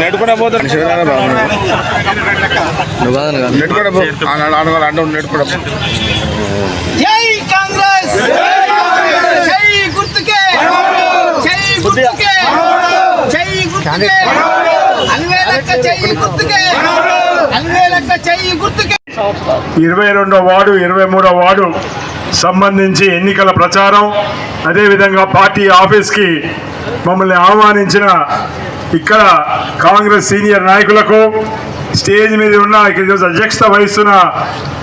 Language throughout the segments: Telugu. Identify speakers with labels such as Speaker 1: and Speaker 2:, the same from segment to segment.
Speaker 1: నెట్టుకునే పోతాను నెట్టుకునే అంటూ నెట్టుకునే.
Speaker 2: జై కాంగ్రెస్, జై గుర్తుకే, జై గుర్తుకే, జై గుర్తుకే, అన్వేలక్క జై గుర్తుకే, అన్వేలక్క జై గుర్తుకే.
Speaker 3: 22వ వార్డు 23వ వార్డు సంబంధించి ఎన్నికల ప్రచారం, అదేవిధంగా పార్టీ ఆఫీస్కి మమ్మల్ని ఆహ్వానించిన ఇక్కడ కాంగ్రెస్ సీనియర్ నాయకులకు, స్టేజ్ మీద ఉన్న ఈరోజు అధ్యక్షత వహిస్తున్న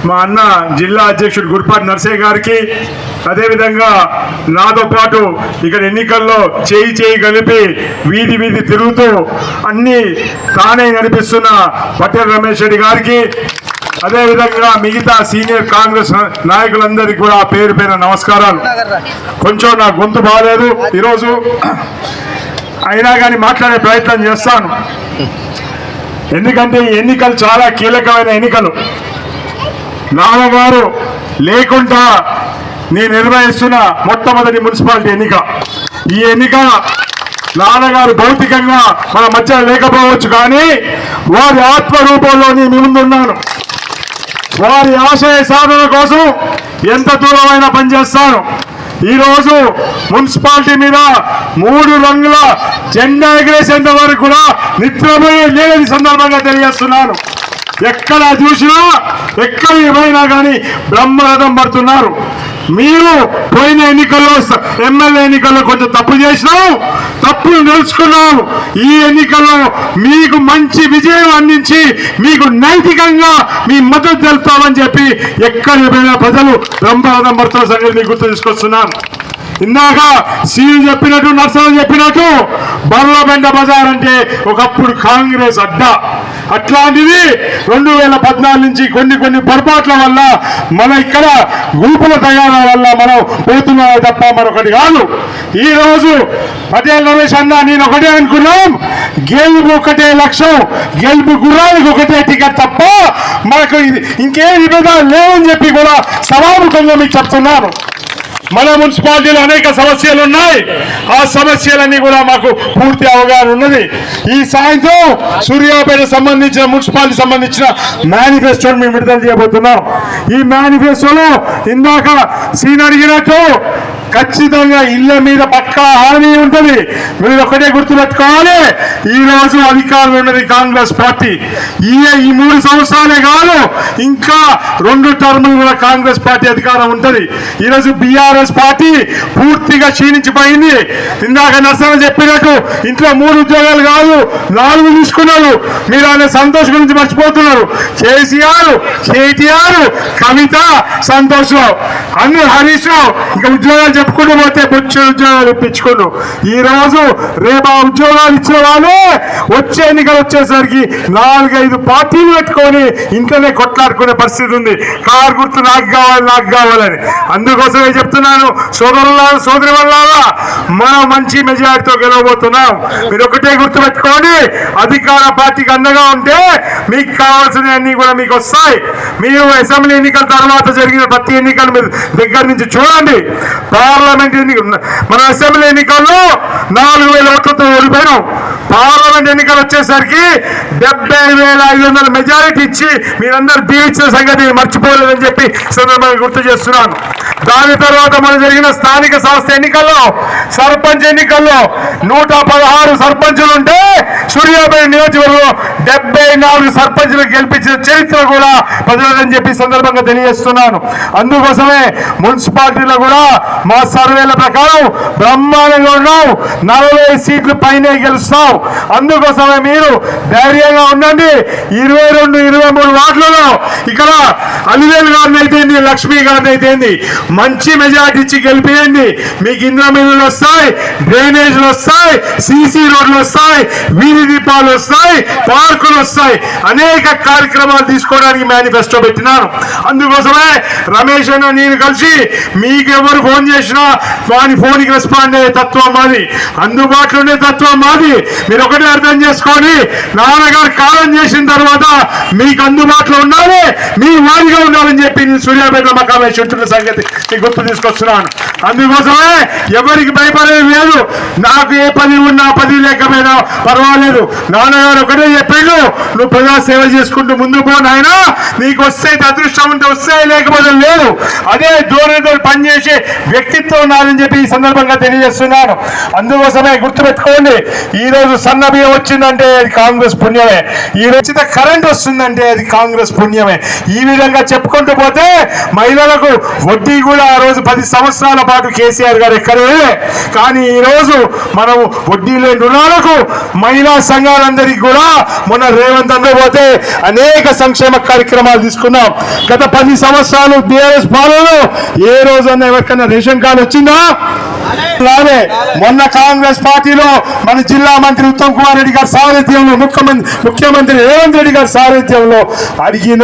Speaker 3: మా అన్న జిల్లా అధ్యక్షుడు గుడిపాటి నర్సయ్య గారికి, అదేవిధంగా నాతో పాటు ఇక్కడ ఎన్నికల్లో చేయి కలిపి వీధి వీధి తిరుగుతూ అన్ని తానే నడిపిస్తున్న పటేల్ రమేష్ రెడ్డి గారికి, అదేవిధంగా మిగతా సీనియర్ కాంగ్రెస్ నాయకులందరికీ కూడా పేరు పేరు నమస్కారాలు. కొంచెం నా గొంతు బాగాలేదు ఈరోజు, అయినా కానీ మాట్లాడే ప్రయత్నం చేస్తాను. ఎందుకంటే ఈ ఎన్నికలు చాలా కీలకమైన ఎన్నికలు. నాన్నగారు లేకుండా నేను నిర్వహిస్తున్న మొట్టమొదటి మున్సిపాలిటీ ఎన్నిక. ఈ ఎన్నిక నాన్నగారు భౌతికంగా మన మధ్య లేకపోవచ్చు, కానీ వారి ఆత్మరూపంలో నేను ముందున్నాను. వారి ఆశయ సాధన కోసం ఎంత దూరమైనా పనిచేస్తాను. ఈరోజు మున్సిపాలిటీ మీద 3 రంగుల జెండా ఎగరేసేంత వరకు కూడా నిద్రపోయే లేని సందర్భంగా తెలియజేస్తున్నాను. ఎక్కడ చూసినా ఎక్కడ పోయినా కానీ బ్రహ్మరథం పడుతున్నారు. మీరు పోయిన ఎన్నికల్లో ఎమ్మెల్యే ఎన్నికల్లో కొంచెం తప్పు చేసినాం, తప్పులు తెలుసుకున్నాం. ఈ ఎన్నికల్లో మీకు మంచి విజయం అందించి మీకు నైతికంగా మీ మద్దతు తెలుపుతామని చెప్పి ఎక్కడికి పోయినా ప్రజలు బ్రహ్మరథం పడుతున్న సంగతి మీకు గుర్తు తీసుకొస్తున్నాను. ఇందాక సీఎం చెప్పినట్టు, నర్సరావు చెప్పినట్టు బర్లబెండ బజార్ అంటే ఒకప్పుడు కాంగ్రెస్ అడ్డా. అట్లాంటిది 2014 నుంచి కొన్ని పొరపాట్ల వల్ల మన ఇక్కడ గ్రూపుల తయారీ వల్ల మనం పోతున్నామే తప్ప మరొకటి కాదు. ఈరోజు పటేల్ రమేష్ అన్న నేను ఒకటే అనుకున్నాం, గెలుపు ఒకటే లక్ష్యం, గెలుపు గుర్రానికి ఒకటే టికెట్ తప్ప మనకు ఇంకే విభేదాలు లేవని చెప్పి కూడా సభాముఖంగా మీకు చెప్తున్నాను. మన మున్సిపాలిటీలో అనేక సమస్యలు ఉన్నాయి. ఆ సమస్యలన్నీ కూడా మాకు పూర్తి అవగాహన ఉన్నది. ఈ సాయంత్రం సూర్యాపేట సంబంధించిన మున్సిపాలిటీ సంబంధించిన మేనిఫెస్టోని మేము విడుదల చేయబోతున్నాం. ఈ మేనిఫెస్టోలో ఇందాక సీన్ అడిగినట్టు ఖచ్చితంగా ఇళ్ల మీద పక్కా హామీ ఉంటుంది. మీరు ఒకటే గుర్తుపెట్టుకోవాలి, ఈ రోజు అధికారంలో ఉన్నది కాంగ్రెస్ పార్టీ. ఈ 3 సంవత్సరాలే కాదు, ఇంకా 2 టర్ములు కూడా కాంగ్రెస్ పార్టీ అధికారం ఉంటుంది. ఈరోజు బీఆర్ఎస్ పార్టీ పూర్తిగా క్షీణించిపోయింది. ఇందాక నర్సరావు చెప్పినట్టు ఇంట్లో 3 ఉద్యోగాలు కాదు 4 తీసుకున్నారు. మీరు ఆయన సంతోష్ గురించి మర్చిపోతున్నారు. కేటీఆర్, కవిత, సంతోష్ రావు, అందరూ హరీష్ రావు, ఇంకా ఉద్యోగాలు చెప్పుకుంటూ పోతే బొచ్చు ఉద్యోగాలు ఇప్పించుకున్నారు. ఈ రోజు రేపు ఆ ఉద్యోగాలు ఇచ్చిన వాళ్ళే వచ్చే ఎన్నికలు వచ్చేసరికి 4-5 పార్టీలు పెట్టుకొని ఇంట్లోనే కొట్లాడుకునే పరిస్థితి ఉంది. కారు గుర్తు నాకు కావాలని. అందుకోసమే చెప్తున్నాను, సోదరి వల్ల మనం మంచి మెజారిటీతో గెలవబోతున్నాం. మీరు ఒకటే గుర్తు పెట్టుకోండి, అధికార పార్టీకి అండగా ఉంటే మీకు కావాల్సినవన్నీ కూడా మీకు వస్తాయి. మీరు అసెంబ్లీ ఎన్నికల తర్వాత జరిగిన ప్రతి ఎన్నికలు మీరు దగ్గర నుంచి చూడండి. పార్లమెంట్ మన అసెంబ్లీ ఎన్నికల్లో 4000 ఓట్లతో ఓడిపోయినాం. పార్లమెంట్ ఎన్నికలు వచ్చేసరికి 70,500 మెజారిటీ ఇచ్చి మీరందరూ దీవించిన సంగతి మర్చిపోలేదని చెప్పి సందర్భంగా గుర్తు చేస్తున్నాను. దాని తర్వాత మనం జరిగిన స్థానిక సంస్థ ఎన్నికల్లో, సర్పంచ్ ఎన్నికల్లో 116 సర్పంచులు ఉంటే సూర్యాపేట నియోజకవర్గంలో 74 సర్పంచులు గెలిపించిన చరిత్ర కూడా ప్రజలని చెప్పి సందర్భంగా తెలియజేస్తున్నాను. అందుకోసమే మున్సిపాలిటీలో కూడా మా సర్వేల ప్రకారం బ్రహ్మాండంగా ఉన్నాం. 40 సీట్లు పైనే గెలుస్తాం. అందుకోసమే మీరు ధైర్యంగా ఉండండి. 22-23 వార్డులలో ఇక్కడ అలివేలు గారిని అయితేంది, లక్ష్మీ గారిని అయితేంది మంచి మెజార్టీ ఇచ్చి గెలిపియండి. మీకు ఇంద్ర మిల్లులు వస్తాయి, డ్రైనేజీలు వస్తాయి, సీసీ రోడ్లు వస్తాయి, వీధి దీపాలు వస్తాయి, పార్కులు వస్తాయి. అనేక కార్యక్రమాలు తీసుకోవడానికి మేనిఫెస్టో పెట్టినాను. అందుకోసమే రమేష్ అన్న నేను కలిసి మీకు ఎవరు ఫోన్ చేసినా వాని ఫోన్కి రెస్పాండ్ అయ్యే తత్వం మాది, అందుబాటులో ఉండే తత్వం మాది. మీరు ఒకటే అర్థం చేసుకొని నాన్నగారు కాలం చేసిన తర్వాత మీకు అందుబాటులో ఉండాలి, మీ వారిగా ఉండాలని చెప్పి నేను సూర్యాపేట మకామేసి ఉంటున్న సంగతి మీకు గుర్తు తీసుకొస్తున్నాను. అందుకోసమే ఎవరికి భయపడేది లేదు. నాకు ఏ పని ఉన్నా పది లేకపోయినా పర్వాలేదు. నాన్నగారు ఒకటే చెప్పిండు, నువ్వు ప్రజా సేవ చేసుకుంటూ ముందు పో నాయనా, నీకు వస్తే అదృష్టం ఉంటే వస్తే లేకపోతే లేదు. అదే ధోరణితో పనిచేసే వ్యక్తిత్వం ఉండాలని చెప్పి ఈ సందర్భంగా తెలియజేస్తున్నాను. అందుకోసమే గుర్తుపెట్టుకోండి, ఈ రోజు సన్న బియ్యం వచ్చిందంటే అది కాంగ్రెస్ పుణ్యమే, ఈ రోజు కరెంట్ వస్తుందంటే అది కాంగ్రెస్ పుణ్యమే. ఈ విధంగా చెప్పుకుంటూ పోతే మహిళలకు వడ్డీ కూడా ఆ రోజు 10 సంవత్సరాల పాటు కేసీఆర్ గారు ఎక్కడే. కానీ ఈ రోజు మనం వడ్డీ లేని రుణాలకు మహిళా సంఘాలందరికీ కూడా మొన్న రేవంత్ అన్న పోతే అనేక సంక్షేమ కార్యక్రమాలు తీసుకున్నాం. గత 10 సంవత్సరాలు బీఆర్ఎస్ పాలనలో ఏ రోజన్నా ఎవరికైనా రేషన్ కార్డు వచ్చిందా? అలాగే మొన్న కాంగ్రెస్ పార్టీలో మన జిల్లా మంత్రి ఉత్తమ్ కుమార్ రెడ్డి గారి సారథ్యంలో, ముఖ్యమంత్రి రేవంత్ రెడ్డి గారి సారథ్యంలో అడిగిన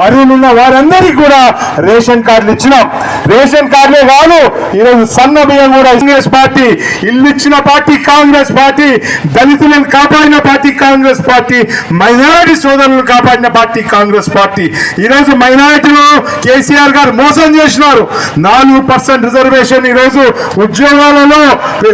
Speaker 3: అర్హులున్న వారందరికీ కూడా రేషన్ కార్డులు ఇచ్చినాం. రేషన్ కార్డులే కాదు, ఈరోజు సన్న బియ్యం కూడా కాంగ్రెస్ పార్టీ, ఇల్లు ఇచ్చిన పార్టీ కాంగ్రెస్ పార్టీ, దళితులను కాపాడిన పార్టీ కాంగ్రెస్ పార్టీ, మైనారిటీ సోదరులను కాపాడిన పార్టీ కాంగ్రెస్ పార్టీ. ఈరోజు మైనారిటీలో కేసీఆర్ గారు మోసం చేసినారు. 4% రిజర్వేషన్ ఈరోజు ఉద్యోగాలలో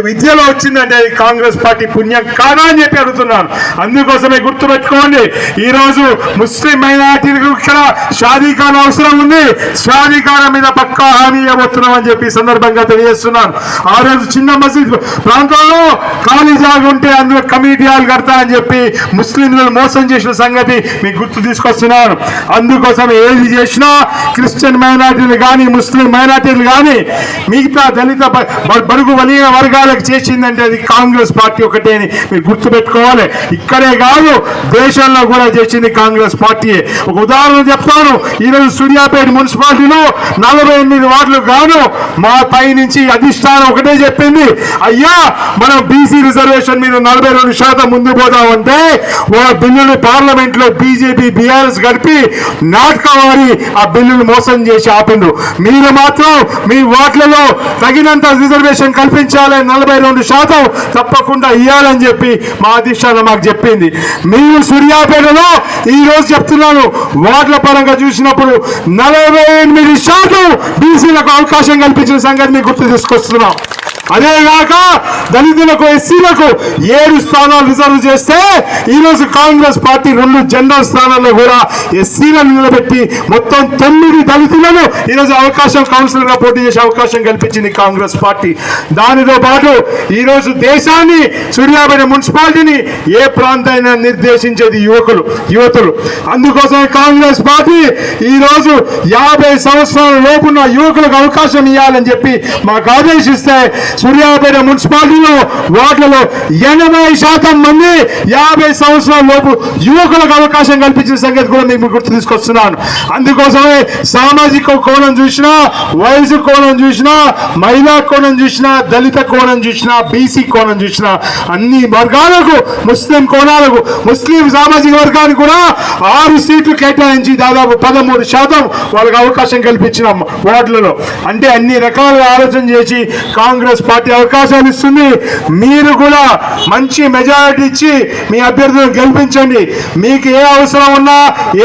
Speaker 3: విద్యలో వచ్చిందంటే అది కాంగ్రెస్ పార్టీ పుణ్యం కాదా అని చెప్పి అడుగుతున్నాను. అందుకోసమే గుర్తుపెట్టుకోండి, ఈరోజు ముస్లిం మైనారిటీలకు ఇక్కడ షాదీఖాన అవసరం ఉంది, షాదీఖాన మీద పక్కా హామీ ఇవ్వబోతున్నాం అని చెప్పి సందర్భంగా తెలియజేస్తున్నాను. ఆ రోజు చిన్న మసీద్ ప్రాంతంలో ఖాళీ జాగా ఉంటే అందులో కమ్యూనిటీ హాల్ కడతా అని చెప్పి ముస్లింలను మోసం చేసిన సంగతి మీకు గుర్తు తీసుకొస్తున్నాను. అందుకోసం ఏది చేసినా క్రిస్టియన్ మైనారిటీలు కానీ ముస్లిం మైనారిటీలు కానీ మిగతా దళిత బడుగు బలహీన వర్గాలకు చేసిందంటే అది కాంగ్రెస్ పార్టీ ఒకటే అని మీరు గుర్తుపెట్టుకోవాలి. ఇక్కడే కాదు దేశంలో కూడా చేసింది కాంగ్రెస్ పార్టీ. ఒక ఉదాహరణ చెప్తాను. ఈరోజు సూర్యాపేట మున్సిపాలిటీలో 48 వార్డులు గాను మా పై నుంచి అధిష్టానం ఒకటే చెప్పింది, అయ్యా మనం బీసీ రిజర్వేషన్ మీద 42% ముందు పోదామంటే బిల్లులు పార్లమెంట్ లో బీజేపీ బీఆర్ఎస్ గడిపి నాటకవాడి ఆ బిల్లులు మోసం చేసి ఆపిండు. మీరు మాత్రం మీ వార్డులలో తగినంత రిజర్వేషన్ కల్పించాలి, 42% తప్పకుండా ఇవ్వాలని చెప్పి మా అధిష్టానం మాకు చెప్పింది. మీరు సూర్యాపేటలో ఈ రోజు చెప్తున్నాను, వార్డుల పరంగా చూసినప్పుడు 48% బీసీలకు అవకాశం కల్పించిన సంగతి మీకు గుర్తు తీసుకొస్తున్నాం. అదేగాక దళితులకు ఎస్సీలకు 7 స్థానాలు రిజర్వ్ చేస్తే ఈరోజు కాంగ్రెస్ పార్టీ 2 జనరల్ స్థానాల్లో కూడా ఎస్సీలను నిలబెట్టి మొత్తం 9 దళితులను ఈరోజు అవకాశం కౌన్సిలర్గా పోటీ చేసే అవకాశం కల్పించింది కాంగ్రెస్ పార్టీ. దానితో పాటు ఈరోజు దేశాన్ని సూర్యాపేట మున్సిపాలిటీని ఏ ప్రాంతాన్ని నిర్దేశించేది యువతులు. అందుకోసమే కాంగ్రెస్ పార్టీ ఈరోజు 50 సంవత్సరాల లోపున్న యువకులకు అవకాశం ఇవ్వాలని చెప్పి మాకు ఆదేశిస్తే సూర్యాపేట మున్సిపాలిటీలో వార్డులలో 80% మంది 50 సంవత్సరాల లోపు యువకులకు అవకాశం కల్పించిన సంగతి కూడా మీకు గుర్తు తీసుకొస్తున్నాను. అందుకోసమే సామాజిక కోణం చూసినా, వయసు కోణం చూసినా, మహిళా కోణం చూసినా, దళిత కోణం చూసినా, బీసీ కోణం చూసినా అన్ని వర్గాలకు, ముస్లిం కోణాలకు, ముస్లిం సామాజిక వర్గానికి కూడా 6 సీట్లు కేటాయించి దాదాపు 13% వాళ్ళకి అవకాశం కల్పించినాం వార్డులలో. అంటే అన్ని రకాలుగా ఆలోచన చేసి కాంగ్రెస్ పార్టీ అవకాశాలు ఇస్తుంది. మీరు కూడా మంచి మెజారిటీ ఇచ్చి మీ అభ్యర్థులను గెలిపించండి. మీకు ఏ అవసరం ఉన్నా,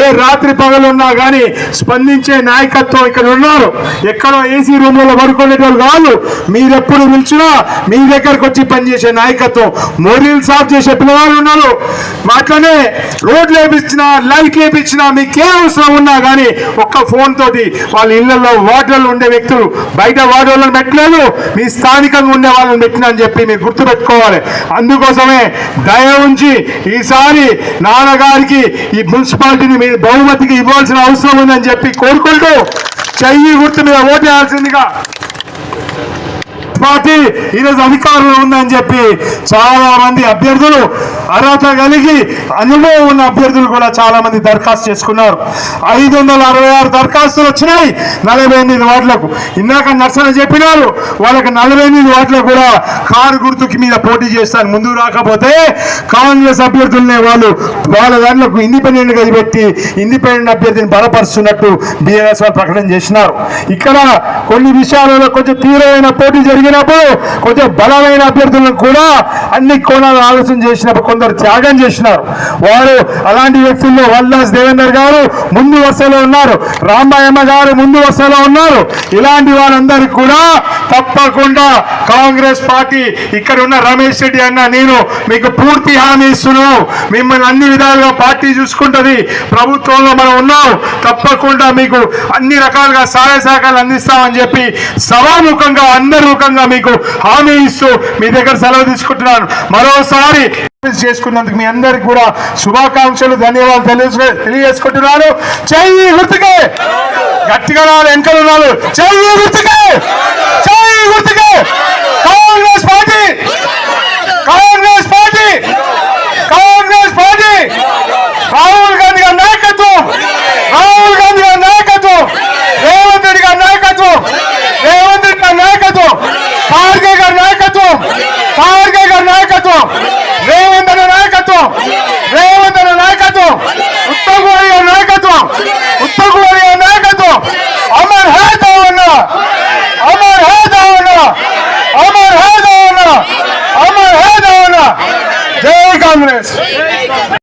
Speaker 3: ఏ రాత్రి పగలున్నా కానీ స్పందించే నాయకత్వం ఇక్కడ ఉన్నారు. ఎక్కడో ఏసీ రూమ్లలో పడుకునేటోళ్ళు కాదు. మీరెప్పుడు పిలిచినా మీ దగ్గరకు వచ్చి పనిచేసే నాయకత్వం. మోరీలు సాఫ్ చేసే పిల్లవాళ్ళు ఉన్నారు. అట్లనే రోడ్లు వేపించినా, లైట్లు వేపించినా, మీకు ఏ అవసరం ఉన్నా కానీ ఒక్క ఫోన్ తోటి వాళ్ళ ఇళ్లలో వార్డులలో ఉండే వ్యక్తులు, బయట వార్డులను పెట్టలేదు, మీ స్థానికంగా ఉండే వాళ్ళని పెట్టినా అని చెప్పి మీరు గుర్తుపెట్టుకోవాలి. అందుకోసమే దయ ఉంచి ఈసారి నాన్నగారికి ఈ మున్సిపాలిటీని మీరు బహుమతికి ఇవ్వాల్సిన అవసరం ఉందని చెప్పి కోరుకుంటూ చెయ్యి గుర్తు మీద ఓటేయాల్సిందిగా పార్టీ ఈరోజు అధికారంలో ఉందని చెప్పి చాలా మంది అభ్యర్థులు, అర్హత కలిగి అనుభవం ఉన్న అభ్యర్థులు కూడా చాలా మంది దరఖాస్తు చేసుకున్నారు. 566 దరఖాస్తులు వచ్చినాయి 48 వార్డులకు. ఇందాక నర్సన చెప్పినారు, వాళ్ళకి 48 వార్డులకు కూడా కారు గుర్తుకి మీద పోటీ చేస్తారు. ముందుకు రాకపోతే కాంగ్రెస్ అభ్యర్థులనే వాళ్ళ దాంట్లోకి ఇండిపెండెంట్ గా పెట్టి ఇండిపెండెంట్ అభ్యర్థిని బలపరుస్తున్నట్టు బీఆర్ఎస్ వాళ్ళు ప్రకటన చేసినారు. ఇక్కడ కొన్ని విషయాలలో కొంచెం తీవ్రమైన పోటీ జరిగిన వచ్చినప్పుడు కొంచెం బలమైన అభ్యర్థులను కూడా అన్ని కోణాలు ఆలోచన చేసినప్పుడు కొందరు త్యాగం చేసినారు. వారు అలాంటి వ్యక్తుల్లో వల్లాస్ దేవేందర్ గారు ముందు వరుసలో ఉన్నారు, రాంబాయమ్మ గారు ముందు వరుసలో ఉన్నారు. ఇలాంటి వారందరికీ కూడా తప్పకుండా కాంగ్రెస్ పార్టీ ఇక్కడ ఉన్న రమేష్ రెడ్డి అన్న నేను మీకు పూర్తి హామీ ఇస్తున్నాను. మిమ్మల్ని అన్ని విధాలుగా పార్టీ చూసుకుంటది. ప్రభుత్వంలో మనం ఉన్నాం, తప్పకుండా మీకు అన్ని రకాలుగా సహాయ సహకారాలు అందిస్తామని చెప్పి సభాముఖంగా అందరి ముఖంగా మీకు హామీ ఇస్తూ మీ దగ్గర సెలవు తీసుకుంటున్నాను. మరోసారి చేసుకున్నందుకు మీ అందరికి కూడా శుభాకాంక్షలు, ధన్యవాదాలు తెలియజేసుకుంటున్నాను. జై గుర్తుకే, గట్టిగా నాలు వెనకలు ఉన్నారు. జై గుర్తుకే, జై గుర్తుకే. Congress party, Congress party, Congress party. Rahul Gandhi గారి నాయకత్వం, రాహుల్ గాంధీ గారి నాయకత్వం, రేవంత్ రెడ్డి గారి నాయకత్వం, రేవంత్ రెడ్డి గారి నాయకత్వం, ఖార్గే గారి నాయకత్వం, ఖార్గే గారి నాయకత్వం, రేవంత్ అన్న నాయకత్వం, రేవంత్ అన్న నాయకత్వం, ఉత్తమ్ కుమార్ గారి నాయకత్వం, ఉత్తమ్ కుమార్ గారి నాయకత్వం. Amar high Devanna, Amar high Devanna, Amar high Devanna, Amar high Devanna. జై కాంగ్రెస్.